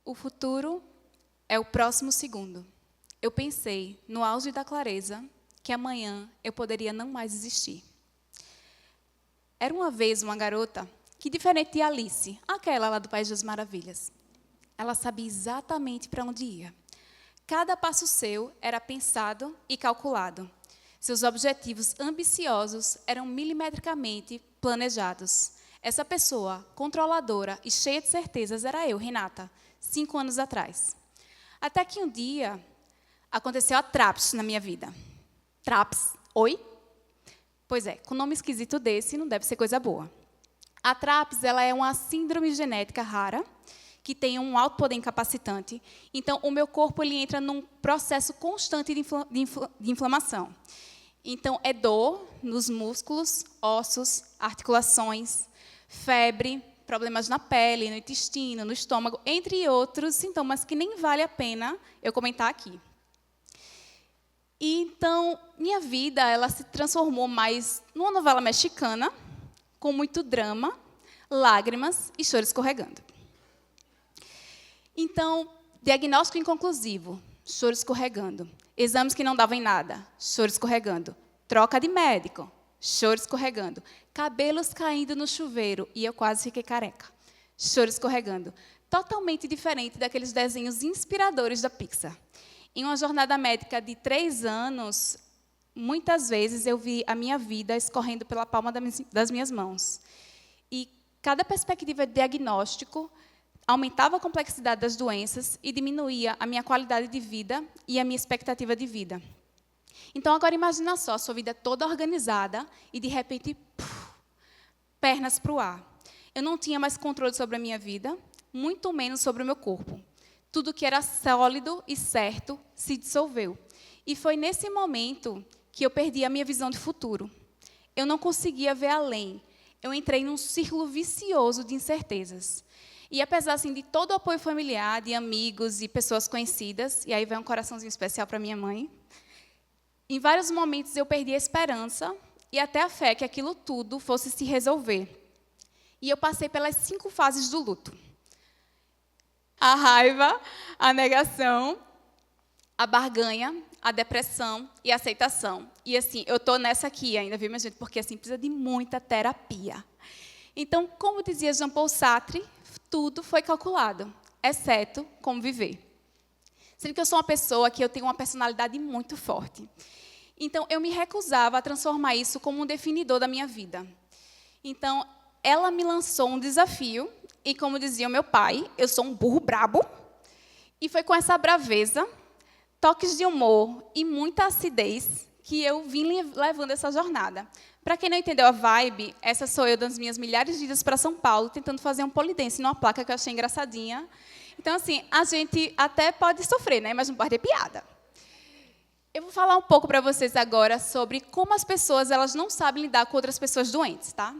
O futuro é o próximo segundo. Eu pensei, no auge da clareza, que amanhã eu poderia não mais existir. Era uma vez uma garota que, diferente de Alice, aquela lá do País das Maravilhas, ela sabia exatamente para onde ia. Cada passo seu era pensado e calculado. Seus objetivos ambiciosos eram milimetricamente planejados. Essa pessoa, controladora e cheia de certezas, era eu, Renata, 5 anos atrás. Até que um dia, aconteceu a TRAPS na minha vida. TRAPS, oi? Pois é, com nome esquisito desse, não deve ser coisa boa. A TRAPS, ela é uma síndrome genética rara, que tem um alto poder incapacitante. Então, o meu corpo ele entra num processo constante de inflamação. Então, é dor nos músculos, ossos, articulações, febre, problemas na pele, no intestino, no estômago, entre outros sintomas que nem vale a pena eu comentar aqui. E, então, minha vida ela se transformou mais numa novela mexicana, com muito drama, lágrimas e choro escorregando. Então, diagnóstico inconclusivo, choro escorregando. Exames que não davam em nada, choro escorregando. Troca de médico, choro escorregando. Cabelos caindo no chuveiro e eu quase fiquei careca, choro escorregando. Totalmente diferente daqueles desenhos inspiradores da Pixar. Em uma jornada médica de 3 anos, muitas vezes eu vi a minha vida escorrendo pela palma das minhas mãos. E cada perspectiva de diagnóstico aumentava a complexidade das doenças e diminuía a minha qualidade de vida e a minha expectativa de vida. Então, agora imagina só, a sua vida toda organizada e, de repente, pernas para o ar. Eu não tinha mais controle sobre a minha vida, muito menos sobre o meu corpo. Tudo que era sólido e certo se dissolveu. E foi nesse momento que eu perdi a minha visão de futuro. Eu não conseguia ver além. Eu entrei num círculo vicioso de incertezas. E apesar assim, de todo o apoio familiar, de amigos e pessoas conhecidas, e aí vai um coraçãozinho especial para minha mãe, em vários momentos eu perdi a esperança e até a fé que aquilo tudo fosse se resolver. E eu passei pelas 5 fases do luto. A raiva, a negação, a barganha, a depressão e a aceitação. E assim, eu estou nessa aqui ainda, viu, minha gente? Porque assim, precisa de muita terapia. Então, como dizia Jean-Paul Sartre, tudo foi calculado, exceto como viver. Sendo que eu sou uma pessoa que eu tenho uma personalidade muito forte. Então, eu me recusava a transformar isso como um definidor da minha vida. Então, ela me lançou um desafio, e como dizia o meu pai, eu sou um burro brabo, e foi com essa braveza, toques de humor e muita acidez que eu vim levando essa jornada. Para quem não entendeu a vibe, essa sou eu das minhas milhares de idas para São Paulo, tentando fazer um pole dance numa placa que eu achei engraçadinha. Então, assim, a gente até pode sofrer, né? Mas não pode ter piada. Eu vou falar um pouco para vocês agora sobre como as pessoas elas não sabem lidar com outras pessoas doentes, tá?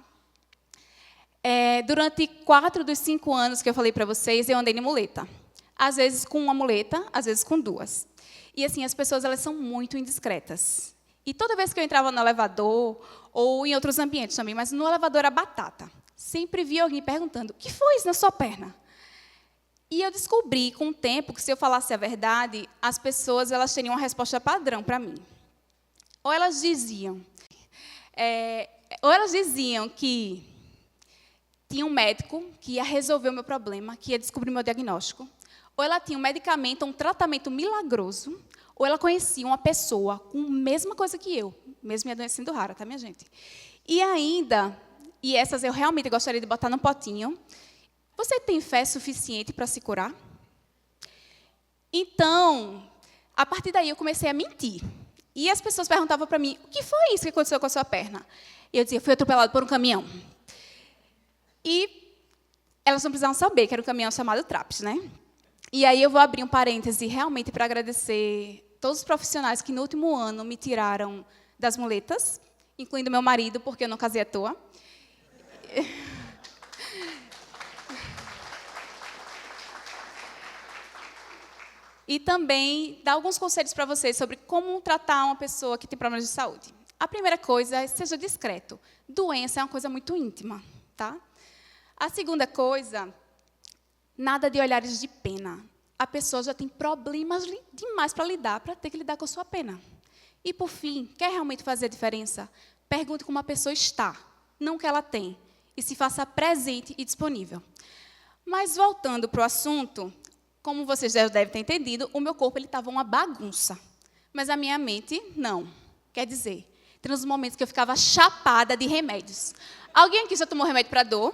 Durante 4 dos 5 anos que eu falei para vocês, eu andei de muleta. Às vezes com uma muleta, às vezes com 2. E, assim, as pessoas elas são muito indiscretas. E toda vez que eu entrava no elevador, ou em outros ambientes também, mas no elevador era batata, sempre via alguém perguntando, o que foi isso na sua perna? E eu descobri, com o tempo, que se eu falasse a verdade, as pessoas elas teriam uma resposta padrão para mim. Ou elas diziam que tinha um médico que ia resolver o meu problema, que ia descobrir o meu diagnóstico, ou ela tinha um medicamento, um tratamento milagroso, ou ela conhecia uma pessoa com a mesma coisa que eu, mesmo minha doença sendo rara, tá, minha gente? E ainda, e essas eu realmente gostaria de botar num potinho, você tem fé suficiente para se curar? Então, a partir daí eu comecei a mentir. E as pessoas perguntavam para mim, o que foi isso que aconteceu com a sua perna? E eu dizia, fui atropelado por um caminhão. E elas não precisavam saber que era um caminhão chamado TRAPS, né? E aí eu vou abrir um parêntese realmente para agradecer todos os profissionais que no último ano me tiraram das muletas, incluindo meu marido, porque eu não casei à toa. E também dar alguns conselhos para vocês sobre como tratar uma pessoa que tem problemas de saúde. A primeira coisa é seja discreto. Doença é uma coisa muito íntima, tá? A segunda coisa Nada de olhares de pena. A pessoa já tem problemas demais para lidar, para ter que lidar com a sua pena. E, por fim, quer realmente fazer a diferença? Pergunte como a pessoa está, não o que ela tem, e se faça presente e disponível. Mas, voltando para o assunto, como vocês já devem ter entendido, o meu corpo estava uma bagunça, mas a minha mente, não. Quer dizer, tem uns momentos que eu ficava chapada de remédios. Alguém aqui já tomou remédio para dor?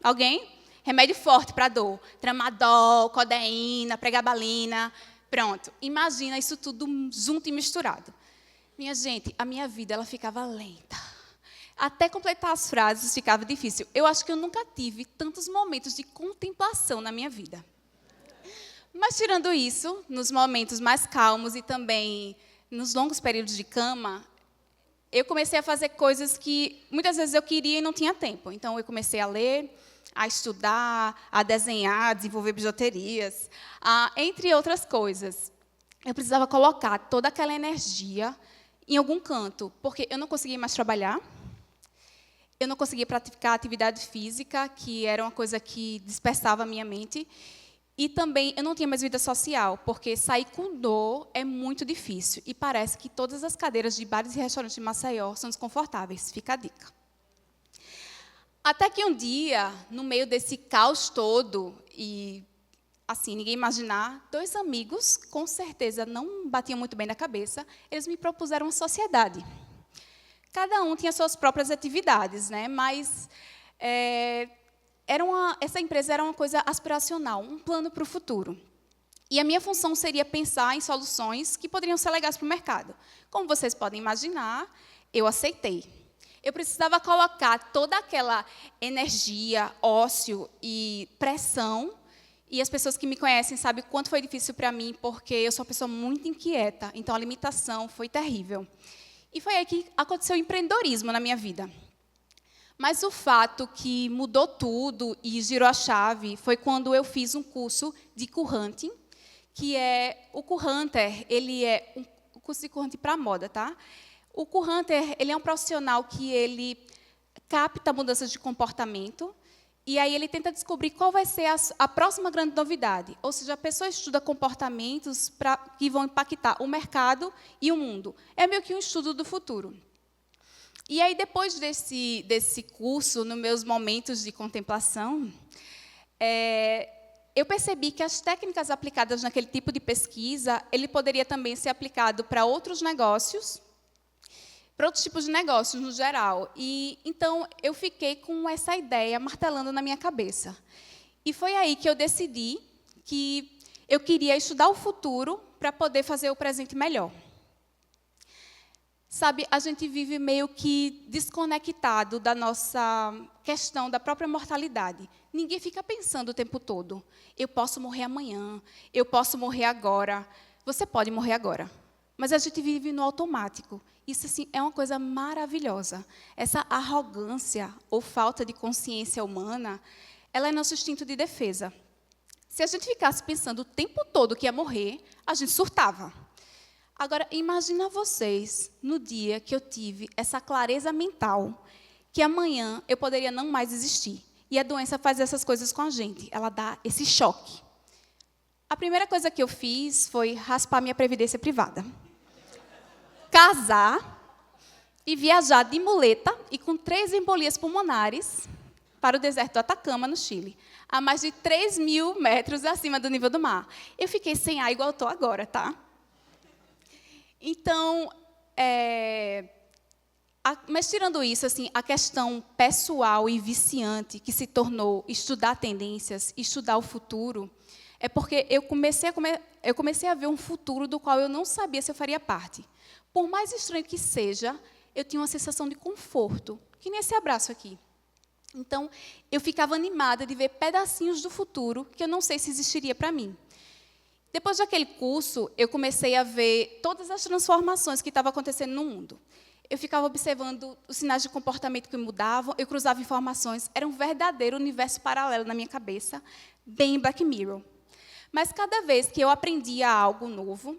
Alguém? Remédio forte para dor. Tramadol, codeína, pregabalina. Pronto. Imagina isso tudo junto e misturado. Minha gente, a minha vida ela ficava lenta. Até completar as frases ficava difícil. Eu acho que eu nunca tive tantos momentos de contemplação na minha vida. Mas, tirando isso, nos momentos mais calmos e também nos longos períodos de cama, eu comecei a fazer coisas que muitas vezes eu queria e não tinha tempo. Então, eu comecei a ler, a estudar, a desenhar, a desenvolver bijuterias, entre outras coisas. Eu precisava colocar toda aquela energia em algum canto, porque eu não conseguia mais trabalhar, eu não conseguia praticar atividade física, que era uma coisa que dispersava a minha mente, e também eu não tinha mais vida social, porque sair com dor é muito difícil, e parece que todas as cadeiras de bares e restaurantes de Maceió são desconfortáveis. Fica a dica. Até que um dia, no meio desse caos todo, e assim, ninguém imaginar, 2 amigos, com certeza não batiam muito bem na cabeça, eles me propuseram uma sociedade. Cada um tinha suas próprias atividades, né? Mas essa empresa era uma coisa aspiracional, um plano para o futuro. E a minha função seria pensar em soluções que poderiam ser legais para o mercado. Como vocês podem imaginar, eu aceitei. Eu precisava colocar toda aquela energia, ócio e pressão. E as pessoas que me conhecem sabem o quanto foi difícil para mim, porque eu sou uma pessoa muito inquieta. Então, a limitação foi terrível. E foi aí que aconteceu o empreendedorismo na minha vida. Mas o fato que mudou tudo e girou a chave foi quando eu fiz um curso de currunting, que é o currunter, ele é um curso de currunting para moda, tá? O currunter, ele é um profissional que ele capta mudanças de comportamento e aí ele tenta descobrir qual vai ser a próxima grande novidade. Ou seja, a pessoa estuda comportamentos que vão impactar o mercado e o mundo. É meio que um estudo do futuro. E aí, depois desse curso, nos meus momentos de contemplação, eu percebi que as técnicas aplicadas naquele tipo de pesquisa, ele poderia também ser aplicado para outros negócios, para outros tipos de negócios no geral. E então eu fiquei com essa ideia martelando na minha cabeça. E foi aí que eu decidi que eu queria estudar o futuro para poder fazer o presente melhor. Sabe, a gente vive meio que desconectado da nossa questão da própria mortalidade. Ninguém fica pensando o tempo todo. Eu posso morrer amanhã, eu posso morrer agora. Você pode morrer agora. Mas a gente vive no automático. Isso, assim, é uma coisa maravilhosa. Essa arrogância ou falta de consciência humana, ela é nosso instinto de defesa. Se a gente ficasse pensando o tempo todo que ia morrer, a gente surtava. Agora, imagina vocês, no dia que eu tive essa clareza mental, que amanhã eu poderia não mais existir. E a doença faz essas coisas com a gente, ela dá esse choque. A primeira coisa que eu fiz foi raspar minha previdência privada. Casar e viajar de muleta e com 3 embolias pulmonares para o deserto do Atacama, no Chile, a mais de 3.000 metros acima do nível do mar. Eu fiquei sem ar igual eu estou agora, tá? Então, mas tirando isso, assim, a questão pessoal e viciante que se tornou estudar tendências, estudar o futuro, é porque eu comecei a ver um futuro do qual eu não sabia se eu faria parte. Por mais estranho que seja, eu tinha uma sensação de conforto, que nem esse abraço aqui. Então, eu ficava animada de ver pedacinhos do futuro que eu não sei se existiria para mim. Depois daquele curso, eu comecei a ver todas as transformações que estavam acontecendo no mundo. Eu ficava observando os sinais de comportamento que mudavam, eu cruzava informações, era um verdadeiro universo paralelo na minha cabeça, bem Black Mirror. Mas cada vez que eu aprendia algo novo,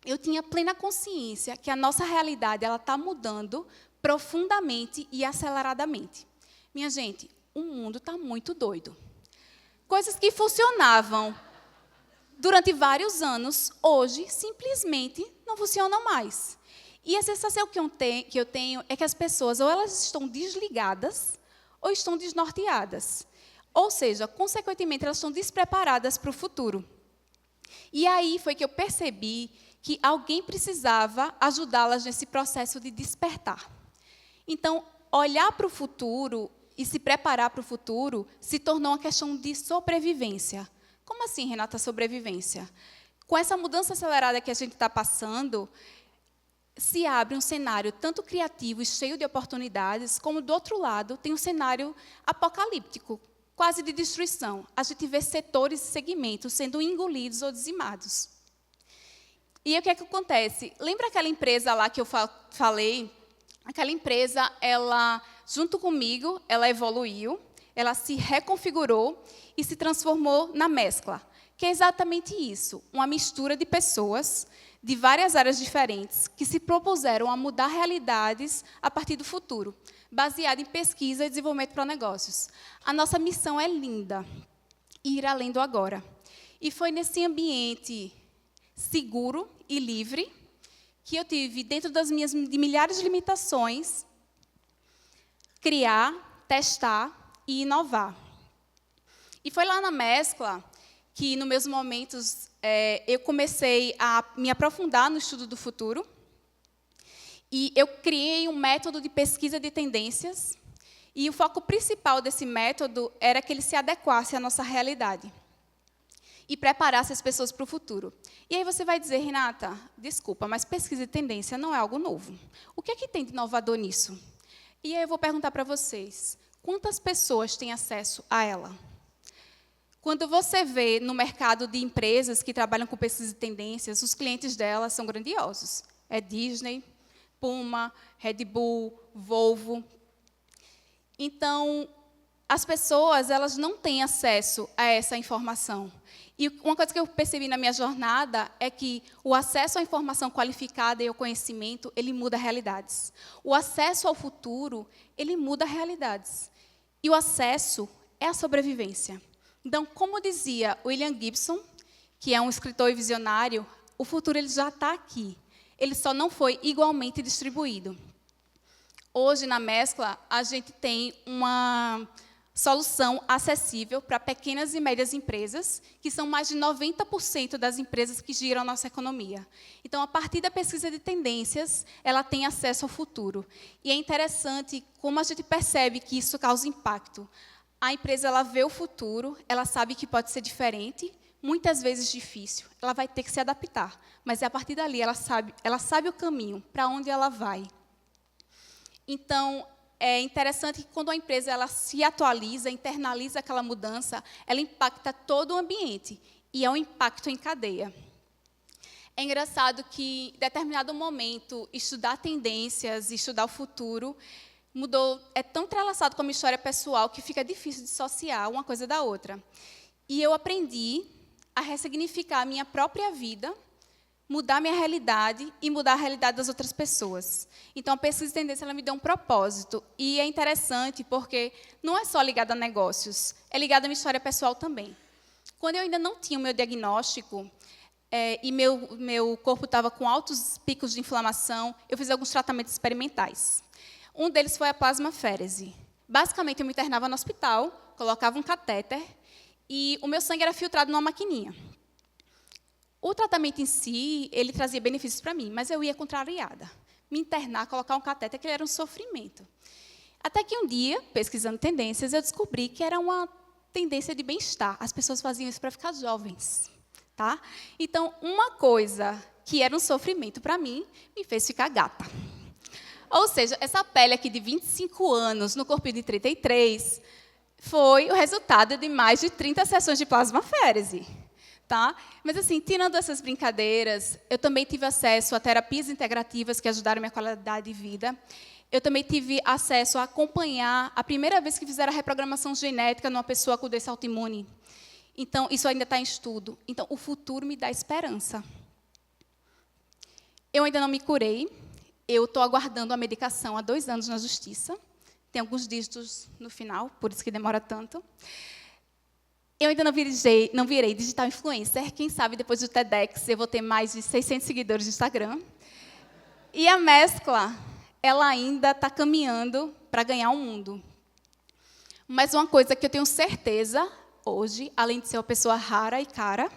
eu tinha plena consciência que a nossa realidade está mudando profundamente e aceleradamente. Minha gente, o mundo está muito doido. Coisas que funcionavam durante vários anos, hoje, simplesmente não funcionam mais. E a sensação que eu tenho é que as pessoas, ou elas estão desligadas, ou estão desnorteadas. Ou seja, consequentemente, elas estão despreparadas para o futuro. E aí foi que eu percebi que alguém precisava ajudá-las nesse processo de despertar. Então, olhar para o futuro e se preparar para o futuro se tornou uma questão de sobrevivência. Como assim, Renata, sobrevivência? Com essa mudança acelerada que a gente está passando, se abre um cenário tanto criativo e cheio de oportunidades, como, do outro lado, tem um cenário apocalíptico, quase de destruição. A gente vê setores e segmentos sendo engolidos ou dizimados. E o que é que acontece? Lembra aquela empresa lá que eu falei? Aquela empresa, ela, junto comigo, ela evoluiu, ela se reconfigurou e se transformou na Mescla, que é exatamente isso, uma mistura de pessoas de várias áreas diferentes que se propuseram a mudar realidades a partir do futuro, baseada em pesquisa e desenvolvimento para negócios. A nossa missão é linda, ir além do agora. E foi nesse ambiente seguro e livre que eu tive, dentro das minhas de milhares de limitações, criar, testar e inovar. E foi lá na Mescla que, nos meus momentos, eu comecei a me aprofundar no estudo do futuro. E eu criei um método de pesquisa de tendências. E o foco principal desse método era que ele se adequasse à nossa realidade e preparasse as pessoas para o futuro. E aí você vai dizer, Renata, desculpa, mas pesquisa de tendência não é algo novo. O que é que tem de inovador nisso? E aí eu vou perguntar para vocês, quantas pessoas têm acesso a ela? Quando você vê no mercado de empresas que trabalham com pesquisa de tendências, os clientes delas são grandiosos. É Disney, Puma, Red Bull, Volvo. Então, as pessoas, elas não têm acesso a essa informação. E uma coisa que eu percebi na minha jornada é que o acesso à informação qualificada e ao conhecimento, ele muda realidades. O acesso ao futuro, ele muda realidades. E o acesso é a sobrevivência. Então, como dizia William Gibson, que é um escritor e visionário, o futuro ele já está aqui. Ele só não foi igualmente distribuído. Hoje, na Mescla, a gente tem uma solução acessível para pequenas e médias empresas, que são mais de 90% das empresas que giram a nossa economia. Então, a partir da pesquisa de tendências, ela tem acesso ao futuro. E é interessante como a gente percebe que isso causa impacto. A empresa ela vê o futuro, ela sabe que pode ser diferente, muitas vezes difícil, ela vai ter que se adaptar, mas a partir dali ela sabe o caminho, para onde ela vai. Então, é interessante que quando a empresa ela se atualiza, internaliza aquela mudança, ela impacta todo o ambiente, e é um impacto em cadeia. É engraçado que, em determinado momento, estudar tendências, estudar o futuro, mudou, é tão entrelaçado com a minha história pessoal que fica difícil dissociar uma coisa da outra. E eu aprendi a ressignificar a minha própria vida, mudar a minha realidade e mudar a realidade das outras pessoas. Então, a pesquisa de tendência ela me deu um propósito. E é interessante porque não é só ligado a negócios, é ligado à minha história pessoal também. Quando eu ainda não tinha o meu diagnóstico, e meu corpo estava com altos picos de inflamação, eu fiz alguns tratamentos experimentais. Um deles foi a plasmaférese. Basicamente, eu me internava no hospital, colocava um catéter, e o meu sangue era filtrado numa maquininha. O tratamento em si, ele trazia benefícios para mim, mas eu ia contrariada. Me internar, colocar um catéter, que era um sofrimento. Até que um dia, pesquisando tendências, eu descobri que era uma tendência de bem-estar. As pessoas faziam isso para ficar jovens. Tá? Então, uma coisa que era um sofrimento para mim, me fez ficar gata. Ou seja, essa pele aqui de 25 anos, no corpinho de 33, foi o resultado de mais de 30 sessões de plasmaférese. Tá? Mas, assim, tirando essas brincadeiras, eu também tive acesso a terapias integrativas que ajudaram a minha qualidade de vida. Eu também tive acesso a acompanhar a primeira vez que fizeram a reprogramação genética numa pessoa com doença autoimune. Então, isso ainda está em estudo. Então, o futuro me dá esperança. Eu ainda não me curei. Eu estou aguardando a medicação há 2 anos na justiça. Tem alguns dígitos no final, por isso que demora tanto. Eu ainda não virei digital influencer. Quem sabe depois do TEDx eu vou ter mais de 600 seguidores no Instagram. E a mescla, ela ainda está caminhando para ganhar o mundo. Mas uma coisa que eu tenho certeza hoje, além de ser uma pessoa rara e cara,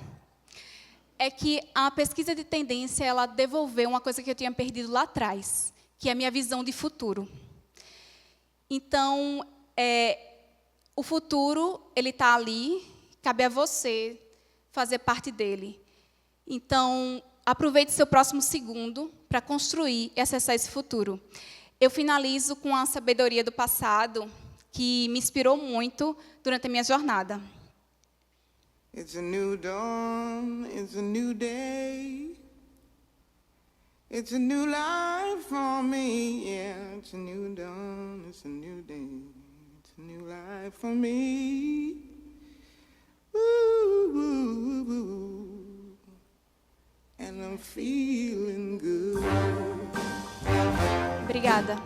é que a pesquisa de tendência ela devolveu uma coisa que eu tinha perdido lá atrás, que é a minha visão de futuro. Então, o futuro, ele está ali, cabe a você fazer parte dele. Então, aproveite seu próximo segundo para construir e acessar esse futuro. Eu finalizo com a sabedoria do passado, que me inspirou muito durante a minha jornada. It's a new dawn, it's a new day. It's a new life for me, yeah. It's a new dawn, it's a new day. It's a new life for me. Ooh, ooh, ooh. And I'm feeling good. Obrigada.